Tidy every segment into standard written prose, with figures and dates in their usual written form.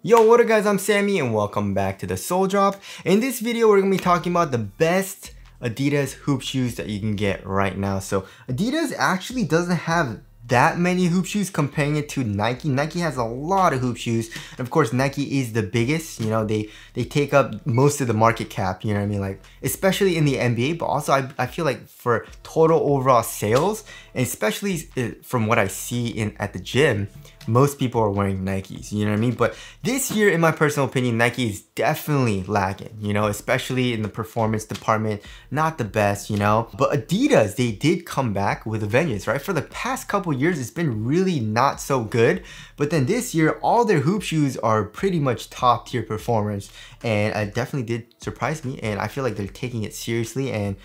Yo, what up guys, I'm Sammy and welcome back to the Soul Drop. In this video, we're going to be talking about the best Adidas hoop shoes that you can get right now. So Adidas actually doesn't have that many hoop shoes comparing it to Nike. Nike has a lot of hoop shoes. And of course, Nike is the biggest. You know, they take up most of the market cap, you know what I mean? Like, especially in the NBA, but also I feel like for total overall sales, and especially from what I see at the gym, most people are wearing Nikes, you know what I mean? But this year, in my personal opinion, Nike is definitely lacking, you know, especially in the performance department, not the best, you know? But Adidas, they did come back with a vengeance, right? For the past couple years, it's been really not so good. But then this year, all their hoop shoes are pretty much top tier performers. And it definitely did surprise me. And I feel like they're taking it seriously. And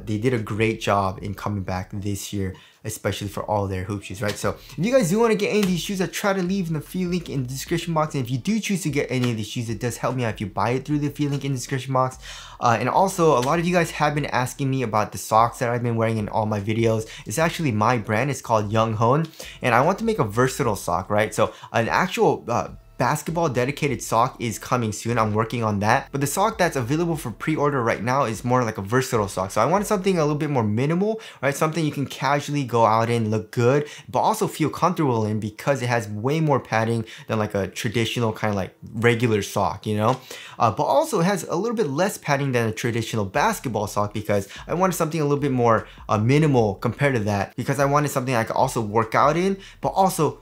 they did a great job in coming back this year, especially for all their hoop shoes, right? So if you guys do want to get any of these shoes, I try to leave the free link in the description box. And if you do choose to get any of these shoes, it does help me out if you buy it through the free link in the description box. And also, a lot of you guys have been asking me about the socks that I've been wearing in all my videos. It's actually my brand. It's called Young Hone. And I want to make a versatile sock, right? So an actual basketball dedicated sock is coming soon. I'm working on that, but the sock that's available for pre-order right now is more like a versatile sock. So I wanted something a little bit more minimal, right? Something you can casually go out in, look good, but also feel comfortable in, because it has way more padding than like a traditional kind of like regular sock, you know? But also it has a little bit less padding than a traditional basketball sock, because I wanted something a little bit more minimal compared to that, because I wanted something I could also work out in, but also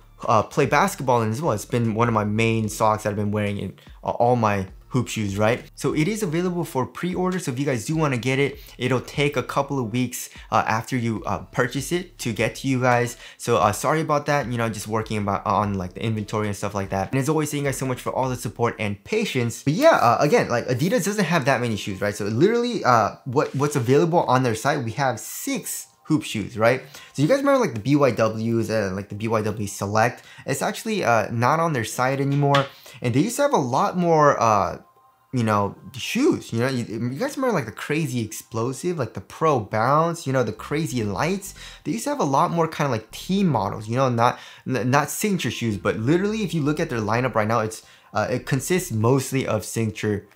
play basketball in as well. It's been one of my main socks that I've been wearing in all my hoop shoes, right? So it is available for pre-order. So if you guys do want to get it, it'll take a couple of weeks after you purchase it to get to you guys. So sorry about that, you know, just working on like the inventory and stuff like that. And as always, thank you guys so much for all the support and patience. But yeah, again, like Adidas doesn't have that many shoes, right? So literally what's available on their site, we have 6 hoop shoes, right? So you guys remember like the BYWs and like the BYW Select? It's actually not on their site anymore, and they used to have a lot more you know, shoes. You know, you guys remember like the crazy explosive, like the Pro Bounce, you know, the crazy lights? They used to have a lot more kind of like team models, you know, not signature shoes, but literally if you look at their lineup right now, it consists mostly of signature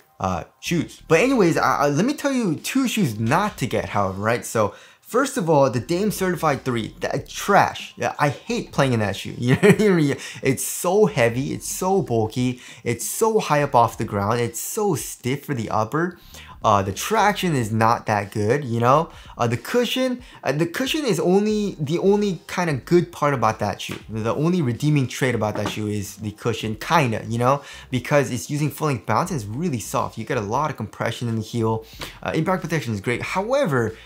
shoes. But anyways, let me tell you 2 shoes not to get, however, right? So first of all, the Damen Certified 3, that trash. Yeah, I hate playing in that shoe. You know what I mean? It's so heavy, it's so bulky, it's so high up off the ground, it's so stiff for the upper. The traction is not that good, you know? The cushion is the only kind of good part about that shoe. The only redeeming trait about that shoe is the cushion, kinda, you know? Because it's using full length bounce and it's really soft. You get a lot of compression in the heel. Impact protection is great. However,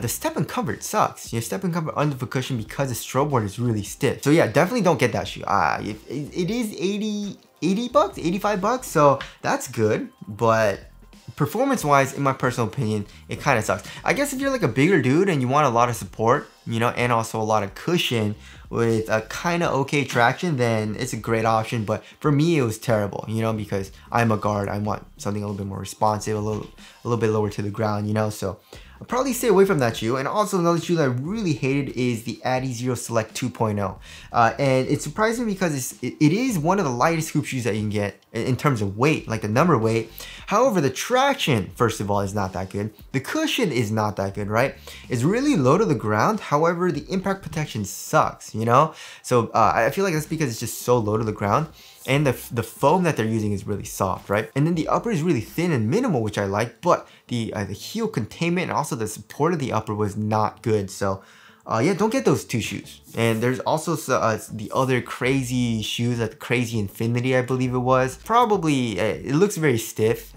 the step and comfort sucks. You step and comfort under the cushion because the strobe board is really stiff. So yeah, definitely don't get that shoe. It is 80 bucks, 85 bucks, so that's good, but performance wise, in my personal opinion, it kind of sucks. I guess if you're like a bigger dude and you want a lot of support, you know, and also a lot of cushion with a kind of okay traction, then it's a great option. But for me, it was terrible, you know, because I'm a guard. I want something a little bit more responsive, a little bit lower to the ground, you know, so I'll probably stay away from that shoe. And also another shoe that I really hated is the Adidas Select 2.0. And it's surprising because it is one of the lightest hoop shoes that you can get in terms of weight, like the number weight. However, the traction, first of all, is not that good. The cushion is not that good, right? It's really low to the ground. However, the impact protection sucks, you know? So I feel like that's because it's just so low to the ground. And the foam that they're using is really soft, right? And then the upper is really thin and minimal, which I like, but the heel containment and also the support of the upper was not good. So yeah, don't get those 2 shoes. And there's also the other crazy shoes, like the Crazy Infinity, I believe it was. Probably, it looks very stiff.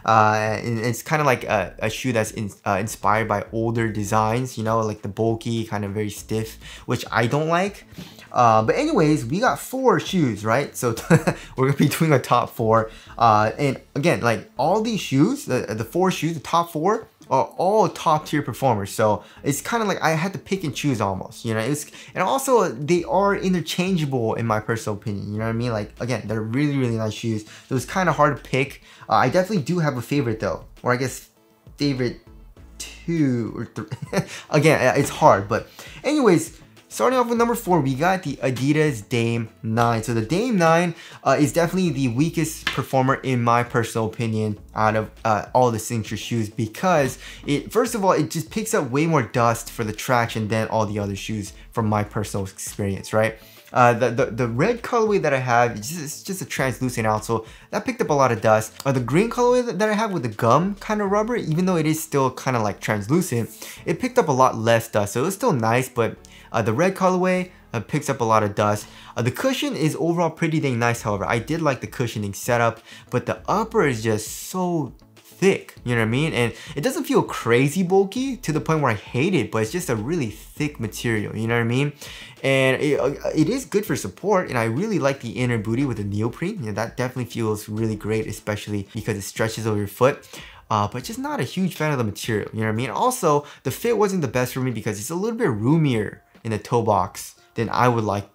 And it's kind of like a shoe that's inspired by older designs, you know, like the bulky, kind of very stiff, which I don't like. But anyways, we got 4 shoes, right? So we're gonna be doing a top 4. And again, like all these shoes, the 4 shoes, the top 4, are all top tier performers. So it's kind of like I had to pick and choose almost, you know. And also they are interchangeable in my personal opinion, you know what I mean? Like again, they're really, really nice shoes. So it's kind of hard to pick. I definitely do have a favorite though, or I guess favorite 2 or 3. Again, it's hard, but anyways, Starting off with number 4, we got the Adidas Dame 9. So the Dame 9 is definitely the weakest performer in my personal opinion out of all the signature shoes, because first of all, it just picks up way more dust for the traction than all the other shoes from my personal experience, right? The red colorway that I have, it's just a translucent outsole. That picked up a lot of dust. The green colorway that I have with the gum kind of rubber, even though it is still kind of like translucent, it picked up a lot less dust. So it was still nice, but the red colorway picks up a lot of dust. The cushion is overall pretty dang nice, however. I did like the cushioning setup, but the upper is just so thick, you know what I mean? And it doesn't feel crazy bulky to the point where I hate it, but it's just a really thick material, you know what I mean? And it is good for support, and I really like the inner booty with the neoprene. You know, that definitely feels really great, especially because it stretches over your foot. But just not a huge fan of the material, you know what I mean? Also, the fit wasn't the best for me because it's a little bit roomier in the toe box than I would like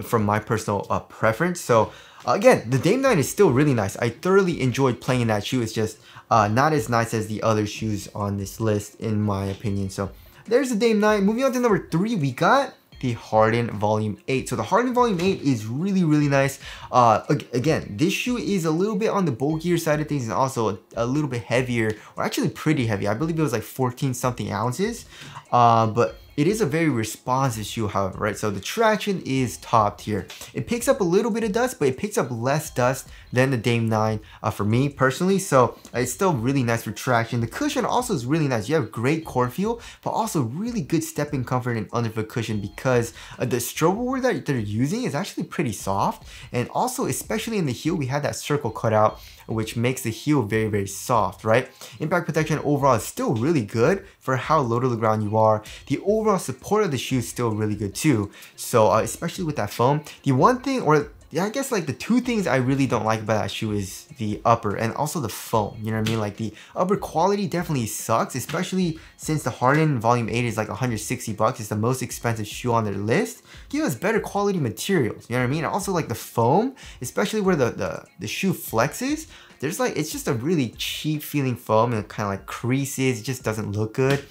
from my personal preference. So again, the Dame 9 is still really nice. I thoroughly enjoyed playing in that shoe. It's just not as nice as the other shoes on this list, in my opinion. So there's the Dame 9. Moving on to number 3, we got the Harden Volume 8. So the Harden Volume 8 is really, really nice. Again, this shoe is a little bit on the bulkier side of things, and also a little bit heavier, or actually pretty heavy. I believe it was like 14 something ounces. But it is a very responsive shoe, however, right? So the traction is top tier. It picks up a little bit of dust, but it picks up less dust than the Dame 9 for me personally. So it's still really nice for traction. The cushion also is really nice. You have great core feel, but also really good stepping comfort and underfoot cushion, because the strobe board that they're using is actually pretty soft. And also, especially in the heel, we had that circle cut out, which makes the heel very, very soft, right? Impact protection overall is still really good for how low to the ground you are. The overall support of the shoe is still really good too. So especially with that foam, the one thing, or yeah, I guess like the two things I really don't like about that shoe is the upper and also the foam, you know what I mean? Like the upper quality definitely sucks, especially since the Harden Volume 8 is like 160 bucks. It's the most expensive shoe on their list. Give us better quality materials, you know what I mean? And also like the foam, especially where the shoe flexes, there's like, it's just a really cheap feeling foam, and it kind of like creases. It just doesn't look good.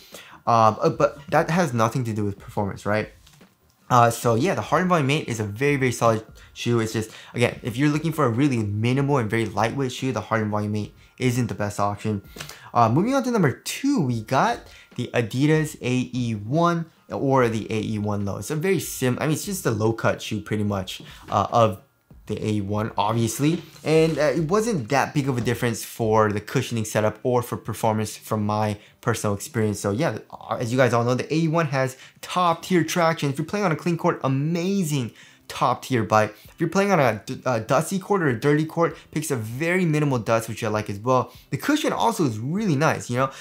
But that has nothing to do with performance, right? So yeah, the Harden Volume 8 is a very, very solid shoe. It's just, again, if you're looking for a really minimal and very lightweight shoe, the Harden Volume 8 isn't the best option. Moving on to number 2, we got the Adidas AE1, or the AE1 Low. It's a very I mean, it's just a low cut shoe pretty much of the AE1, obviously, and it wasn't that big of a difference for the cushioning setup or for performance from my personal experience. So yeah, as you guys all know, the AE1 has top tier traction. If you're playing on a clean court, amazing top tier bike. If you're playing on a dusty court or a dirty court, picks up very minimal dust, which I like as well. The cushion also is really nice, you know.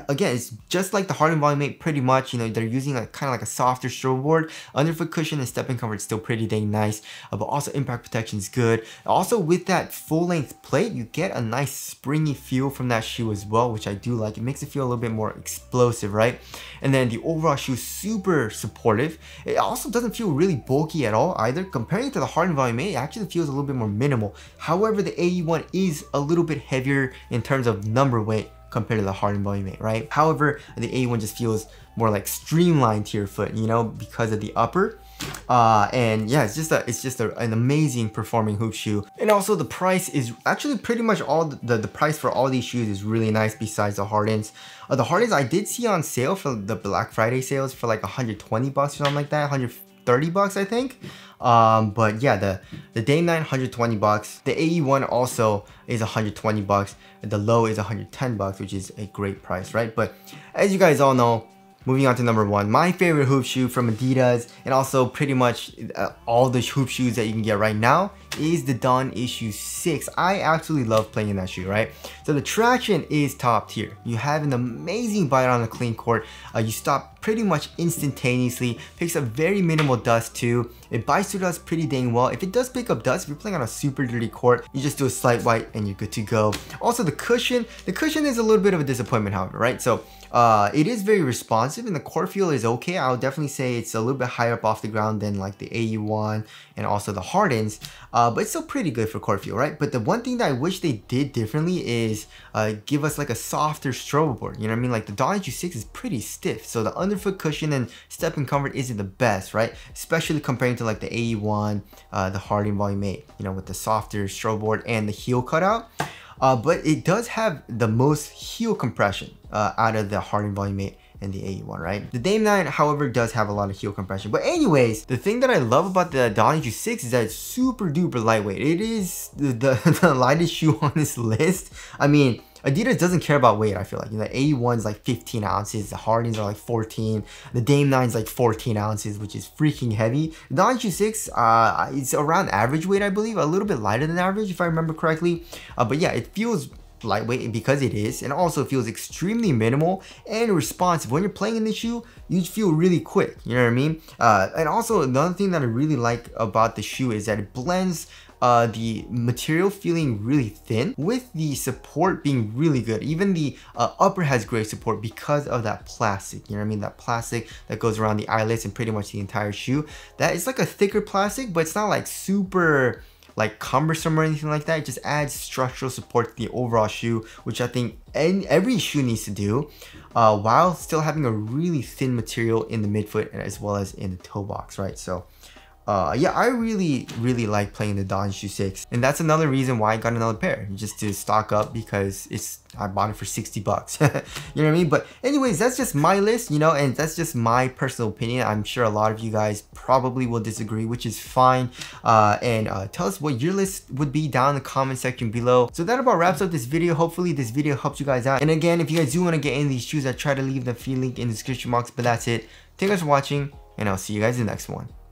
Again, it's just like the Harden Volume 8 pretty much, you know, they're using a kind of like a softer strobe board. Underfoot cushion and stepping comfort is still pretty dang nice, but also impact protection is good. Also with that full length plate, you get a nice springy feel from that shoe as well, which I do like. It makes it feel a little bit more explosive, right? And then the overall shoe is super supportive. It also doesn't feel really bulky at all either. Comparing to the Harden Volume 8, it actually feels a little bit more minimal. However, the AE1 is a little bit heavier in terms of number weight compared to the Harden Volume 8, right? However, the AE1 just feels more like streamlined to your foot, you know, because of the upper. And yeah, it's just an amazing performing hoop shoe. And also the price is actually pretty much all the price for all these shoes is really nice besides the Hardens. The Hardens I did see on sale for the Black Friday sales for like 120 bucks or something like that, 130 bucks I think. But yeah, the Dame 9 120 bucks. The AE1 also is 120 bucks. The Low is 110 bucks, which is a great price, right? But as you guys all know, moving on to number 1, my favorite hoop shoe from Adidas, and also pretty much all the hoop shoes that you can get right now, is the Dawn Issue 6. I absolutely love playing in that shoe, right? So the traction is top tier. You have an amazing bite on the clean court. You stop pretty much instantaneously. Picks up very minimal dust too. It bites through dust pretty dang well. If it does pick up dust, if you're playing on a super dirty court, you just do a slight wipe and you're good to go. Also the cushion is a little bit of a disappointment, however, right? So it is very responsive and the core feel is okay. I would definitely say it's a little bit higher up off the ground than like the AE1 and also the Hardens, but it's still pretty good for core feel, right? But the one thing that I wish they did differently is give us like a softer strobe board, you know what I mean? Like the Dawn Issue 6 is pretty stiff, so the underfoot cushion and step in comfort isn't the best, right? Especially comparing to like the AE1, the Harden Volume 8, you know, with the softer stroke board and the heel cutout. But it does have the most heel compression out of the Harden Volume 8 and the AE1, right? The Damen 9, however, does have a lot of heel compression. But anyways, the thing that I love about the Adidas 6 is that it's super duper lightweight. It is the lightest shoe on this list. I mean, Adidas doesn't care about weight, I feel like. You know, the AE1 is like 15 ounces, the Hardens are like 14, the Damen 9 is like 14 ounces, which is freaking heavy. The Adidas 6, it's around average weight, I believe, a little bit lighter than average, if I remember correctly. But yeah, it feels lightweight because it is, and also feels extremely minimal and responsive. When you're playing in the shoe, you feel really quick, you know what I mean? And also another thing that I really like about the shoe is that it blends the material feeling really thin with the support being really good. Even the upper has great support because of that plastic, you know what I mean? That plastic that goes around the eyelets and pretty much the entire shoe. That is like a thicker plastic, but it's not like super like cumbersome or anything like that. It just adds structural support to the overall shoe, which I think every shoe needs to do, while still having a really thin material in the midfoot and as well as in the toe box, right? So yeah, I really like playing the Adidas 6, and that's another reason why I got another pair, just to stock up, because I bought it for 60 bucks. You know what I mean? But anyways, that's just my list, you know, and that's just my personal opinion. I'm sure a lot of you guys probably will disagree, which is fine. And tell us what your list would be down in the comment section below. So that about wraps up this video. Hopefully this video helps you guys out. And again, if you guys do want to get in these shoes, I try to leave the free link in the description box. But that's it. Thank you guys for watching, and I'll see you guys in the next one.